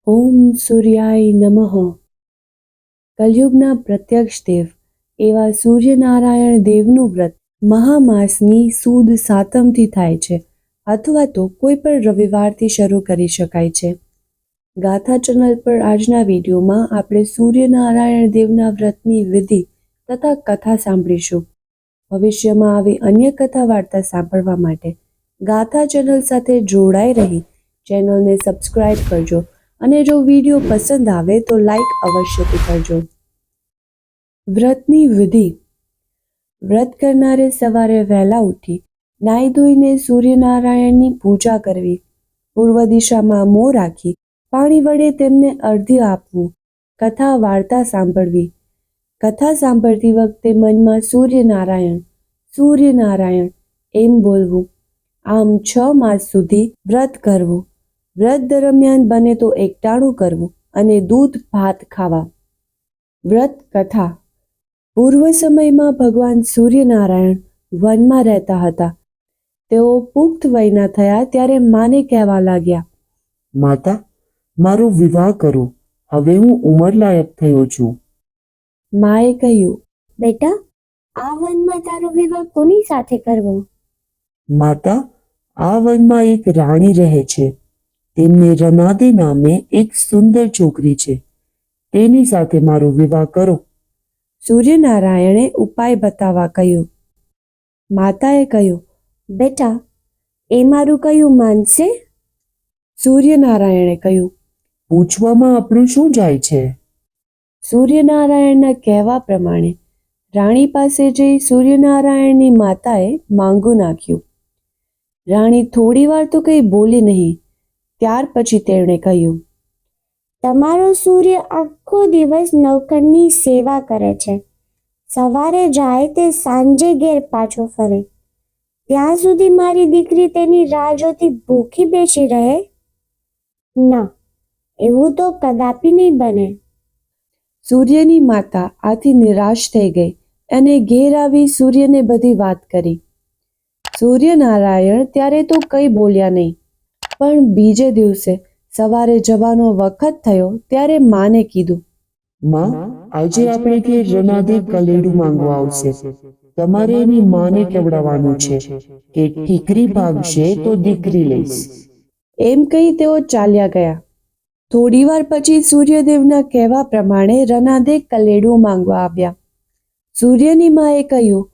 ઓમ સૂર્યાય નમઃ. કલયુગના પ્રત્યક્ષ દેવ એવા સૂર્યનારાયણ દેવનું વ્રત મહામાસની સુદ સાતમથી થાય છે અથવા તો કોઈ પણ રવિવારથી શરૂ કરી શકાય છે. ગાથા ચેનલ પર આજના વિડીયોમાં આપણે સૂર્યનારાયણ દેવના વ્રતની વિધિ તથા કથા સાંભળીશું. ભવિષ્યમાં આવી અન્ય કથા વાર્તા સાંભળવા માટે ગાથા ચેનલ સાથે જોડાઈ રહી ચેનલને સબસ્ક્રાઇબ કરજો અને જો વિડીયો પસંદ આવે તો લાઈક અવશ્યથી કરજો. વ્રતની વિધિ. વ્રત કરનારે સવારે વહેલા ઉઠી નાહી ધોઈને સૂર્યનારાયણની પૂજા કરવી, પૂર્વ દિશામાં મોં રાખી પાણી વડે તેમને અર્ઘ્ય આપવું, કથા વાર્તા સાંભળવી. કથા સાંભળતી વખતે મનમાં સૂર્યનારાયણ સૂર્યનારાયણ એમ બોલવું. આમ 6 માસ સુધી વ્રત કરવું. વ્રત દરમિયાન બને તો એકટાણું કરવું અને દૂધ ભાત ખાવા. વ્રત કથા. પૂર્વ સમયમાં ભગવાન સૂર્યનારાયણ વનમાં રહેતા હતા. તેઓ પુખ્ત વયના થયા ત્યારે માને કહેવા લાગ્યા, માતા, મારો વિવાહ કરો. હવે હું ઉંમરલાયક થયો છું. માએ કહ્યું, બેટા, આ વનમાં તારો વિવાહ કોની સાથે કરવો? માતા, આ વનમાં એક રાણી રહે છે. તેમને રનાદે નામે એક સુંદર છોકરી છે. તેની સાથે મારો વિવાહ કરો. સૂર્યનારાયણે ઉપાય બતાવવા કહ્યું. માતાએ કહ્યું, બેટા, એ મારું કયું માનશે? સૂર્યનારાયણે કહ્યું. પૂછવામાં આપણું શું જાય છે? સૂર્યનારાયણના કહેવા પ્રમાણે રાણી પાસે જઈ સૂર્યનારાયણની માતાએ માંગુ નાખ્યું. રાણી થોડીવાર તો કંઈ બોલી નહીં. ત્યાર પછી તેમણે કહ્યું, તમારો સૂર્ય આખો દિવસ નવખંડની સેવા કરે છે. સવારે જાય તે સાંજે ઘેર પાછો ફરે. ત્યાં સુધી મારી દીકરી તેની રાહ જોતી ભૂખી બેસી રહે? ના, એવું તો કદાપી નહીં બને. સૂર્યની માતા આથી નિરાશ થઈ ગઈ અને ઘેર આવી સૂર્યને બધી વાત કરી. સૂર્યનારાયણ ત્યારે તો કંઈ બોલ્યા નહીં. પણ બીજે દિવસે સવારે જવાનો વખત થયો ત્યારે માને કીધું, માં, આજે આપણે ઘેર રનાદે કલેડું માંગવા આવશે. તમારે એની માને કહેવડાવવાનું છે કે ઠીકરી ભાગશે તો દીકરી લઈશ. એમ કહી તેઓ ચાલ્યા ગયા. થોડીવાર પછી સૂર્યદેવના કહેવા પ્રમાણે રનાદે કલેડું માંગવા આવ્યા. સૂર્યની માએ કહ્યું,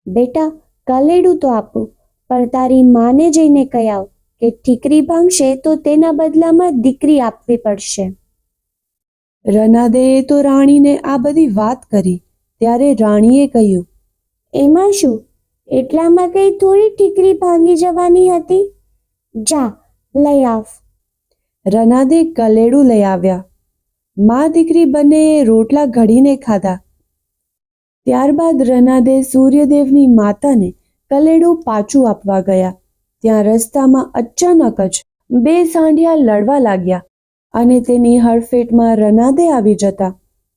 બેટા, કલેડું તો આપું, પણ તારી માને જઈને કહી આવ કે ઠીકરી ભાંગશે તો તેના બદલામાં દીકરી આપવી પડશે. રનાદેએ તો રાણીને આ બધી વાત કરી ત્યારે રાણીએ કહ્યું, એમાં શું? એટલામાં કઈ થોડી ઠીકરી ભાંગી જવાની હતી? જા, લઈ આવ. રનાદે કલેડું લઈ આવ્યા. મા દીકરી બંનેએ રોટલા ઘડીને ખાધા. ત્યારબાદ રનાદે સૂર્યદેવની માતાને કલેડું પાછું આપવા ગયા. ત્યાં રસ્તામાં અચાનક જ 2 સાંઢિયા લડવા લાગ્યા અને તેની હડફેટમાં રનાદે આવી જતા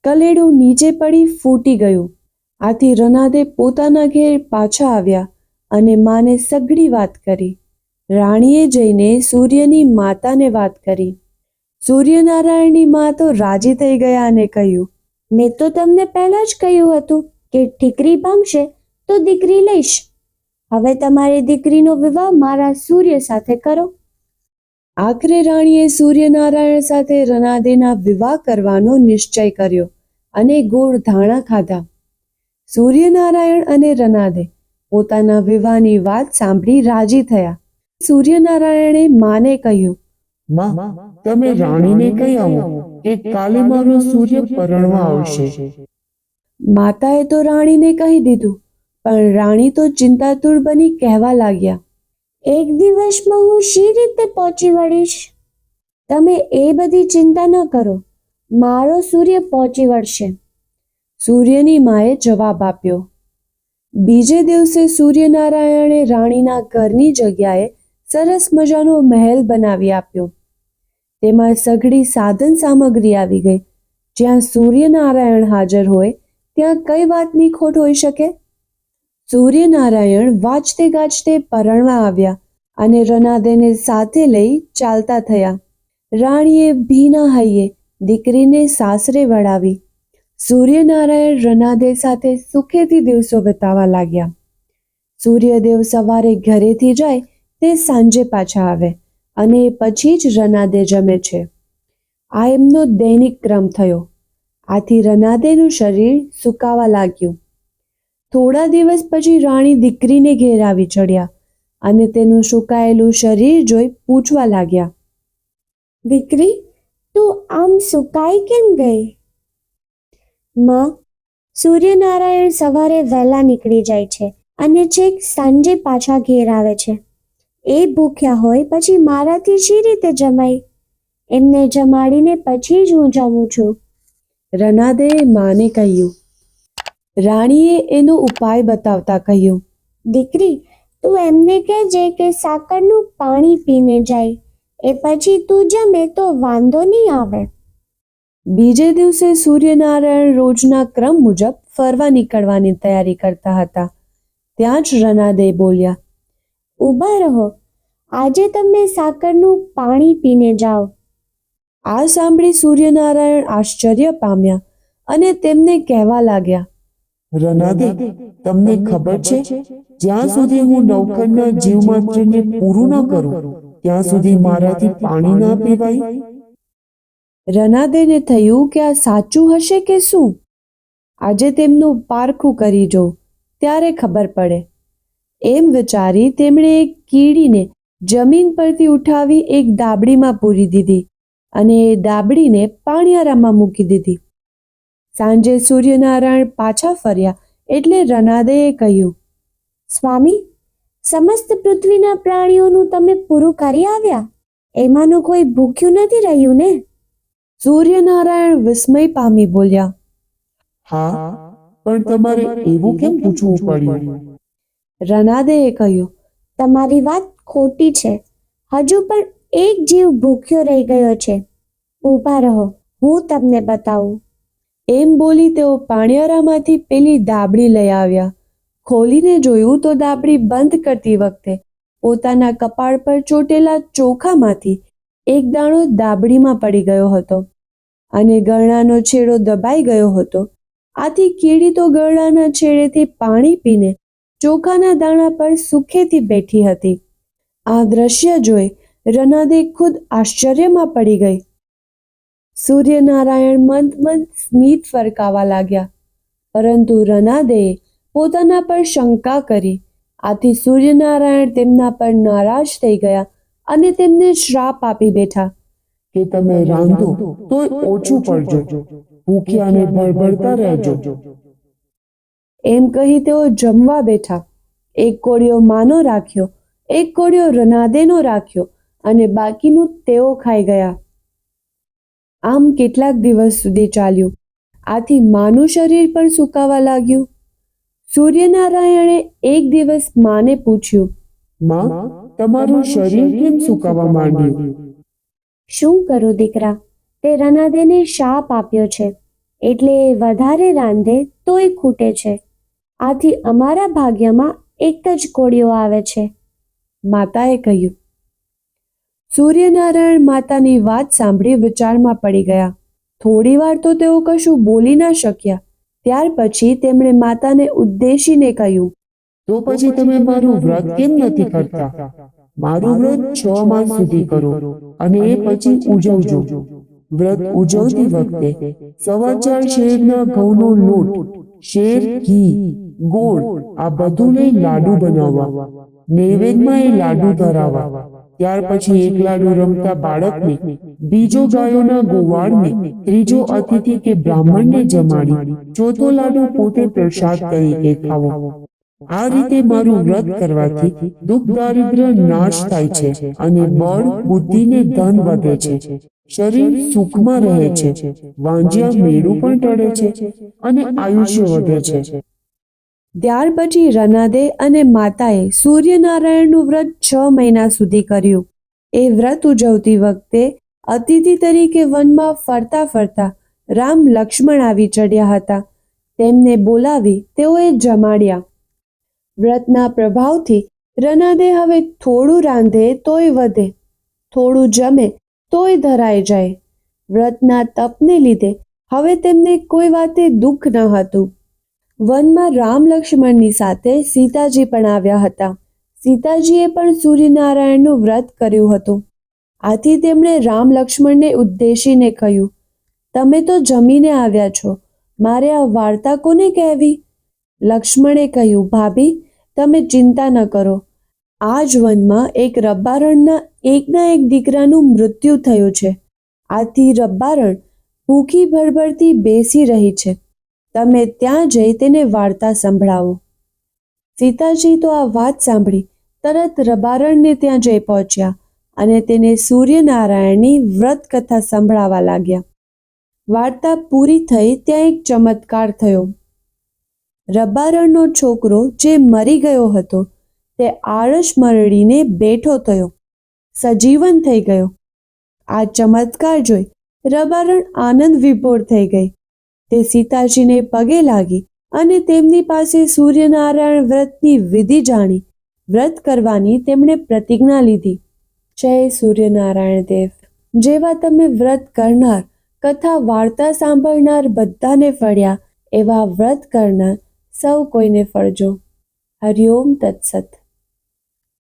કલેડું નીચે પડી ફૂટી ગયું. આથી રનાદે પોતાના ઘેર પાછા આવ્યા અને માને સઘળી વાત કરી. રાણીએ જઈને સૂર્યની માતાને વાત કરી. સૂર્યનારાયણની મા તો રાજી થઈ ગયા અને કહ્યું, મેં તો તમને પહેલા જ કહ્યું હતું કે ઠીકરી ભાંગશે તો દીકરી લઈશ. હવે તમારી દીકરીનો વિવાહ મારા સૂર્ય સાથે કરો. આખરે રાણીએ સૂર્યનારાયણ સાથે રનાદેના વિવાહ કરવાનો નિશ્ચય કર્યો અને ગોળ ધાણા ખાધા. સૂર્યનારાયણ અને રનાદે પોતાના વિવાહની વાત સાંભળી રાજી થયા. સૂર્યનારાયણે માને કહ્યું, માં, તમે રાણીને કહી આવો કે કાલે મારો સૂર્ય પરણવા આવશે. માતાએ તો રાણીને કહી દીધું, પણ રાણી તો ચિંતાતુર બની કહેવા લાગ્યા, એક દિવસમાં હું શી રીતે પહોંચી વળીશ? તમે એ બધી ચિંતા ન કરો, મારો સૂર્ય પહોંચી વળશે. સૂર્યની માએ જવાબ આપ્યો. બીજે દિવસે સૂર્યનારાયણે રાણીના ઘરની જગ્યાએ સરસ મજાનો મહેલ બનાવી આપ્યો. તેમાં સઘળી સાધન સામગ્રી આવી ગઈ. જ્યાં સૂર્યનારાયણ હાજર હોય ત્યાં કઈ વાતની ખોટ હોઈ શકે? સૂર્યનારાયણ વાજતે ગાજતે પરણવા આવ્યા અને રનાદેને સાથે લઈ ચાલતા થયા. રાણીએ ભીના હૈયે દીકરીને સાસરે વળાવી. સૂર્યનારાયણ રનાદે સાથે સુખેથી દિવસો વિતાવા લાગ્યા. સૂર્યદેવ સવારે ઘરેથી જાય તે સાંજે પાછા આવે અને પછી જ રનાદે જમે છે. આ એમનો દૈનિક ક્રમ થયો. આથી રનાદેનું શરીર સુકાવા લાગ્યું. થોડા દિવસ પછી રાણી દીકરીને ઘેર આવી ચડ્યા અને તેનું સુકાયેલું શરીર જોઈ પૂછવા લાગ્યા. દીકરી, તું આમ સુકાઈ કેમ ગઈ? માં, સૂર્યનારાયણ સવારે વહેલા નીકળી જાય છે અને છેક સાંજે પાછા ઘેર આવે છે. એ ભૂખ્યા હોય પછી મારાથી શી રીતે જમાય? એમને જમાડીને પછી જ હું જમું છું. રનાદેએ માને કહ્યું. રાણીએ એનો ઉપાય બતાવતા કહ્યું. દીકરી, તું એમને કહેજે કે સાકરનું પાણી પીને જાય. એ પછી તું જમે તો વાંધો નહીં આવે. બીજે દિવસે સૂર્યનારાયણ રોજના ક્રમ મુજબ ફરવા નીકળવાની તૈયારી કરતા હતા. ત્યાં જ રનાદે બોલ્યા. ઊભા રહો, આજે તમે સાકરનું પાણી પીને જાઓ. આ સાંભળી સૂર્યનારાયણ આશ્ચર્ય પામ્યા અને તેમને કહેવા લાગ્યા. રનાદે, તમને ખબર છે, જ્યાં સુધી હું નવખંડના જીવમાત્રને પૂરું ન કરું ત્યાં સુધી મારાથી પાણી ના પીવાય. રનાદેને થયું કે આ સાચું હશે કે શું? આજે તેમનું પારખું કરી જોઉં, ત્યારે ખબર પડે. એમ વિચારી તેમણે એક કીડીને જમીન પરથી ઉઠાવી એક દાબડીમાં પૂરી દીધી અને એ દાબડીને પાણિયારામાં મૂકી દીધી. સાંજે સૂર્યનારાયણ પાછા ફર્યા એટલે રનાદેએ કહ્યું. સ્વામી, સમસ્ત પૃથ્વીના પ્રાણીઓનું તમે પૂરું કરી આવ્યા? એમાંનું કોઈ ભૂખ્યું નથી રહ્યું ને? સૂર્યનારાયણ વિસ્મય પામી બોલ્યા. હા, પણ તમારે એવું કેમ પૂછવું પડ્યું? રનાદેએ કહ્યું. તમારી વાત ખોટી છે. હજુ પણ એક જીવ ભૂખ્યો રહી ગયો છે. ઊભા રહો, હું તમને બતાવું. એમ બોલી તેઓ પાણિયારામાંથી પેલી દાબડી લઈ આવ્યા. ખોલીને જોયું તો દાબડી બંધ કરતી વખતે પોતાના કપાળ પર ચોટેલા ચોખામાંથી એક દાણો દાબડીમાં પડી ગયો હતો અને ગળણાનો છેડો દબાઈ ગયો હતો. આથી કીડી તો ગળણાના છેડેથી પાણી પીને ચોખાના દાણા પર સુખેથી બેઠી હતી. આ દ્રશ્ય જોઈ રનાદે ખુદ આશ્ચર્યમાં પડી ગઈ. સૂર્યનારાયણ મંદ મંદ સ્મિત ફરકાવા લાગ્યા, પરંતુ રનાદેએ પોતાના પર શંકા કરી. આથી સૂર્યનારાયણ તેમના પર નારાજ થઈ ગયા અને તેમને શ્રાપ આપી બેઠા કે તમે રાંધો તોય ઓછું પડજો, ભૂખ્યાને ભળભળતા રહેજો. એમ કહી તેઓ જમવા બેઠા. એક કોળિયો માનો રાખ્યો, એક કોળિયો રનાદેનો રાખ્યો અને બાકીનું તેઓ ખાઈ ગયા. આમ કેટલાક દિવસ સુધી ચાલ્યું. આથી માનું શરીર પણ સુકાવા લાગ્યું. સૂર્યનારાયણે એક દિવસ માને પૂછ્યું. માં, તમારું શરીર કેમ સુકાવા માંડ્યું? શું કરું દીકરા, તે રનાદેને શાપ આપ્યો છે એટલે એ વધારે રાંધે તોય ખૂટે છે. આથી અમારા ભાગ્યમાં એક જ કોળિયો આવે છે. માતાએ કહ્યું. સૂર્યનારાયણ માતાની વાત સાંભળી વિચારમાં પડી ગયા. થોડી વાર તો તેઓ કશું બોલી ના શક્યા. ત્યાર પછી તેમણે માતાને ઉદ્દેશીને કહ્યું. તો પછી તમે મારું વ્રત કેમ નથી કરતા? મારું વ્રત 6 માસ સુધી કરો અને એ પછી ઉજવજો. વ્રત ઉજવતી વખતે 4.25 શેરના ઘઉંનો લોટ, શેર ઘી, ગોળ આ બધું લઈ લાડુ બનાવવા. નૈવેદ્યમાં એ લાડુ ધરાવવા. ત્યાર પછી એક લાડુ રમતા બાળકને, બીજો ગાયોના ગોવાળને, ત્રીજો અતિથિ કે બ્રાહ્મણને જમાડી, ચોથો લાડુ પોતે પ્રસાદ તરીકે ખાવો. આ રીતે મારું વ્રત કરવાથી દુઃખ દારિદ્ર્ય નાશ થાય છે અને બળ, બુદ્ધિ ને ધન વધે છે. શરીર સુખમાં રહે છે, વાંજ્યા મેળું પણ ટળે છે અને આયુષ્ય વધે છે. ત્યાર પછી રનાદે અને માતાએ સૂર્યનારાયણનું વ્રત 6 મહિના સુધી કર્યું. એ વ્રત ઉજવતી વખતે અતિથિ તરીકે વનમાં ફરતા ફરતા રામ લક્ષ્મણ આવી ચડ્યા હતા. તેમને બોલાવી તેઓએ જમાડ્યા. વ્રતના પ્રભાવથી રનાદે હવે થોડું રાંધે તોય વધે, થોડું જમે તોય ધરાઈ જાય. વ્રતના તપને લીધે હવે તેમને કોઈ વાતે દુઃખ ન હતું. વનમાં રામ લક્ષ્મણની સાથે સીતાજી પણ આવ્યા હતા. સીતાજીએ પણ સૂર્યનારાયણનું વ્રત કર્યું હતું. આથી તેમણે રામ લક્ષ્મણને ઉદ્દેશીને કહ્યું, તમે તો જમીને આવ્યા છો, મારે આ વાર્તા કોને કહેવી? લક્ષ્મણે કહ્યું, ભાભી, તમે ચિંતા ન કરો. આ જ વનમાં એક રબ્બારણના એકના એક દીકરાનું મૃત્યુ થયું છે. આથી રબ્બારણ ભૂખી ભડભડતી બેસી રહી છે. તમે ત્યાં જઈ તેને વાર્તા સંભળાવો. સીતાજી તો આ વાત સાંભળી તરત રબારણને ત્યાં જઈ પહોંચ્યા અને તેને સૂર્યનારાયણની વ્રત કથા સંભળાવા લાગ્યા. વાર્તા પૂરી થઈ ત્યાં એક ચમત્કાર થયો. રબારણનો છોકરો જે મરી ગયો હતો તે આળસ મરડીને બેઠો થયો, સજીવન થઈ ગયો. આ ચમત્કાર જોઈ રબારણ આનંદ વિભોર થઈ ગઈ. તે સીતાજીને પગે લાગી અને તેમની પાસે સૂર્યનારાયણ વ્રતની વિધિ જાણી વ્રત કરવાની તેમણે પ્રતિજ્ઞા લીધી. જય સૂર્યનારાયણ દેવ. જેવા તમે વ્રત કરનાર, કથા વાર્તા સાંભળનાર બધાને ફળ્યા, એવા વ્રત કરનાર સૌ કોઈને ફળજો. હરિઓમ તત્સત.